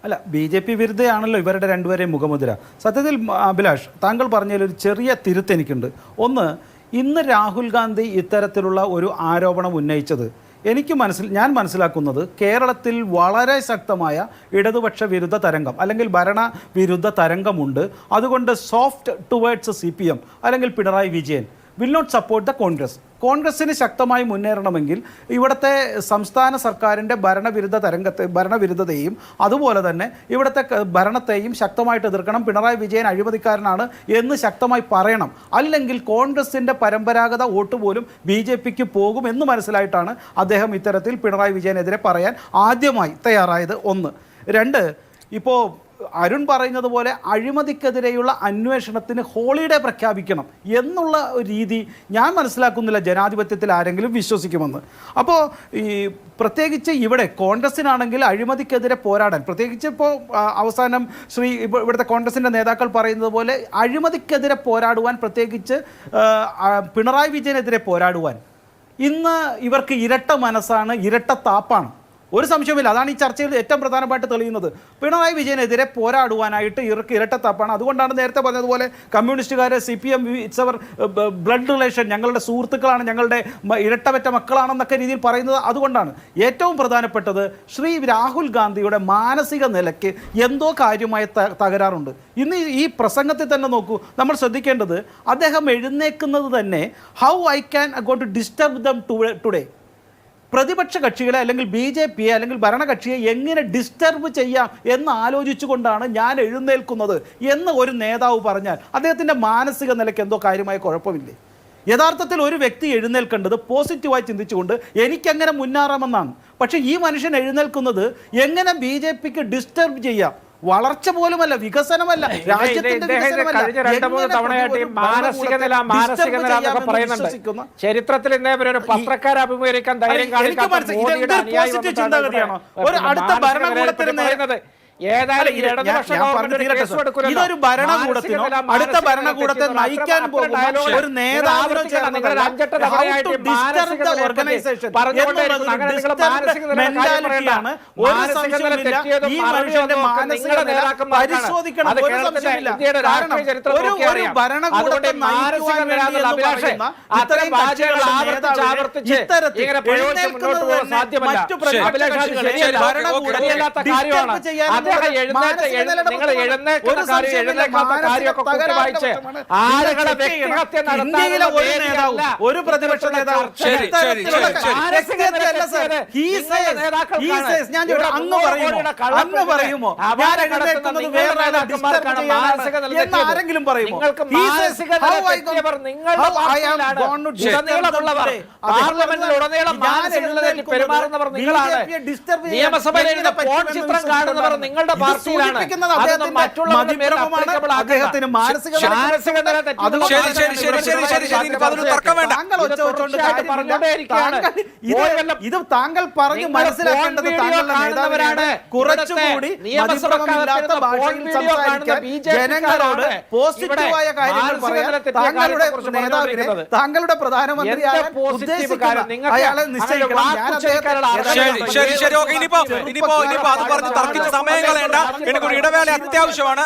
അല്ല, BJP വിരുദ്ധയാണല്ലോ ഇവരുടെ രണ്ടുപേരെയും മുഖമുദ്ര. സത്യത്തിൽ അഭിലാഷ്, താങ്കൾ പറഞ്ഞതിൽ ഒരു ചെറിയ തിരുത്ത് എനിക്കുണ്ട്. ഒന്ന്, ഇന്ന് രാഹുൽ ഗാന്ധി ഇത്തരത്തിലുള്ള ഒരു ആരോപണം ഉന്നയിച്ചത് ഞാൻ മനസ്സിലാക്കുന്നത് കേരളത്തിൽ വളരെ ശക്തമായ ഇടതുപക്ഷ വിരുദ്ധ തരംഗം അല്ലെങ്കിൽ ഭരണവിരുദ്ധ തരംഗമുണ്ട്. അതുകൊണ്ട് സോഫ്റ്റ് ടുവേർഡ്സ് CPM അല്ലെങ്കിൽ Pinarayi Vijayan will not support the കോൺഗ്രസ്സിന് ശക്തമായി മുന്നേറണമെങ്കിൽ ഇവിടുത്തെ സംസ്ഥാന സർക്കാരിൻ്റെ ഭരണവിരുദ്ധതയും അതുപോലെ തന്നെ ഇവിടുത്തെ ഭരണത്തെയും ശക്തമായിട്ട് എതിർക്കണം. പിണറായി വിജയൻ അഴിമതിക്കാരനാണ് എന്ന് ശക്തമായി പറയണം. അല്ലെങ്കിൽ കോൺഗ്രസിൻ്റെ പരമ്പരാഗത വോട്ട് പോലും BJPക്ക് പോകും എന്ന് മനസ്സിലായിട്ടാണ് അദ്ദേഹം ഇത്തരത്തിൽ പിണറായി വിജയനെതിരെ പറയാൻ ആദ്യമായി തയ്യാറായത്. ഒന്ന്. രണ്ട്, ഇപ്പോൾ അരുൺ പറയുന്നത് പോലെ അഴിമതിക്കെതിരെയുള്ള അന്വേഷണത്തിന് ഹോളിഡേ പ്രഖ്യാപിക്കണം എന്നുള്ള ഒരു രീതി ഞാൻ മനസ്സിലാക്കുന്നില്ല ജനാധിപത്യത്തിൽ ആരെങ്കിലും വിശ്വസിക്കുമെന്ന്. അപ്പോൾ പ്രത്യേകിച്ച് ഇവിടെ കോൺഗ്രസിനാണെങ്കിൽ അഴിമതിക്കെതിരെ പോരാടാൻ, പ്രത്യേകിച്ച് ഇപ്പോൾ അവസാനം ഇവിടുത്തെ കോൺഗ്രസിൻ്റെ നേതാക്കൾ പറയുന്നത് പോലെ അഴിമതിക്കെതിരെ പോരാടുവാൻ, പ്രത്യേകിച്ച് പിണറായി വിജയനെതിരെ പോരാടുവാൻ ഇന്ന് ഇവർക്ക് ഇരട്ട മനസ്സാണ്, ഇരട്ട താപ്പാണ്. ഒരു സംശയമില്ല. അതാണ് ഈ ചർച്ചയിൽ ഏറ്റവും പ്രധാനമായിട്ട് തെളിയുന്നത്. പിണറായി വിജയനെതിരെ പോരാടുവാനായിട്ട് ഇവർക്ക് ഇരട്ടത്താപ്പാണ്. അതുകൊണ്ടാണ് നേരത്തെ പറഞ്ഞതുപോലെ കമ്മ്യൂണിസ്റ്റുകാരെ CPM ഇറ്റ്സ് അവർ ബ്ലഡ് റിലേഷൻ, ഞങ്ങളുടെ സുഹൃത്തുക്കളാണ്, ഞങ്ങളുടെ ഇരട്ടവറ്റ മക്കളാണെന്നൊക്കെ രീതിയിൽ പറയുന്നത്. അതുകൊണ്ടാണ് ഏറ്റവും പ്രധാനപ്പെട്ടത് ശ്രീ രാഹുൽ ഗാന്ധിയുടെ മാനസിക നിലയ്ക്ക് എന്തോ കാര്യമായ തകരാറുണ്ട്. ഇന്ന് ഈ പ്രസംഗത്തിൽ തന്നെ നോക്കൂ, നമ്മൾ ശ്രദ്ധിക്കേണ്ടത് അദ്ദേഹം എഴുന്നേക്കുന്നത് തന്നെ how I can go to disturb them today. പ്രതിപക്ഷ കക്ഷികളെ അല്ലെങ്കിൽ BJPയെ അല്ലെങ്കിൽ ഭരണകക്ഷിയെ എങ്ങനെ ഡിസ്റ്റർബ് ചെയ്യാം എന്ന് ആലോചിച്ചുകൊണ്ടാണ് ഞാൻ എഴുന്നേൽക്കുന്നത് എന്ന് ഒരു നേതാവ് പറഞ്ഞാൽ അദ്ദേഹത്തിൻ്റെ മാനസിക നിലയ്ക്ക് എന്തോ കാര്യമായ കുഴപ്പമില്ലേ? യഥാർത്ഥത്തിൽ ഒരു വ്യക്തി എഴുന്നേൽക്കേണ്ടത് പോസിറ്റീവായി ചിന്തിച്ചുകൊണ്ട് എനിക്കെങ്ങനെ മുന്നേറാമെന്നാണ്. പക്ഷേ ഈ മനുഷ്യൻ എഴുന്നേൽക്കുന്നത് എങ്ങനെ BJPക്ക് ഡിസ്റ്റർബ് ചെയ്യാം. വളർച്ച പോലുമല്ല, വികസനമല്ല, രാജ്യത്തിന്റെ ചരിത്രത്തിൽ ഇന്നേവരെ പത്രക്കാരെ അഭിമുഖീകരിക്കാൻ ധൈര്യം കാണിക്കാത്ത ചിന്താഗതിയാണോ ഒരു അടുത്ത ഭരണകൂടത്തിന് പറയുന്നത്? ഇതൊരു ഭരണകൂടത്തിനോ അടുത്ത ഭരണകൂടത്തെ നയിക്കാൻ പോകുന്ന ഒരു നേതാവിനോ മെന്റാലിറ്റിയാണ്. ഒരു സംശയമില്ല, ഈ മനുഷ്യന്റെ മാനസിക നില പരിശോധിക്കണം. ഒരു സംശയമില്ല. കാരണം ഒരു ഭരണകൂടത്തെ നയിക്കുവാൻ വേണ്ടി അത്തരം ഇത്തരത്തിൽ മറ്റു ഭരണകൂടത്തെ ഒരു പ്രതിപക്ഷ നേതാവ് അങ്ങ് പറയുമോ ആരെങ്കിലും പറയുമോ? പെരുമാറുന്നവർ നിങ്ങളാണ്. നിയമസഭയിൽ ചിത്രം കാണുന്നവർ നിങ്ങളുടെ പാർട്ടിയിലാണ്. അദ്ദേഹത്തിന് മാനസിക ഇത് താങ്കൾ പറഞ്ഞു മനസ്സിലാക്കേണ്ടത് താങ്കളുടെ നേതാവിനാണ്. കുറച്ചുകൂടി മതിപ്രമമില്ലാത്ത ഭാഷയിൽ സംസാരിക്കാൻ, ജനങ്ങളോട് പോസിറ്റീവായ കാര്യങ്ങൾ പറയാൻ താങ്കളുടെ നേതാവിനെ, താങ്കളുടെ പ്രധാനമന്ത്രിയായ ഉദ്ദേശിക്കുന്ന അയാളെ നിശ്ചയിക്കണം. ഇനിയിപ്പോ അത് പറഞ്ഞ് തർക്കിച്ച സമയം കളയണ്ട. എനിക്കൊരു ഇടവേള അത്യാവശ്യമാണ്.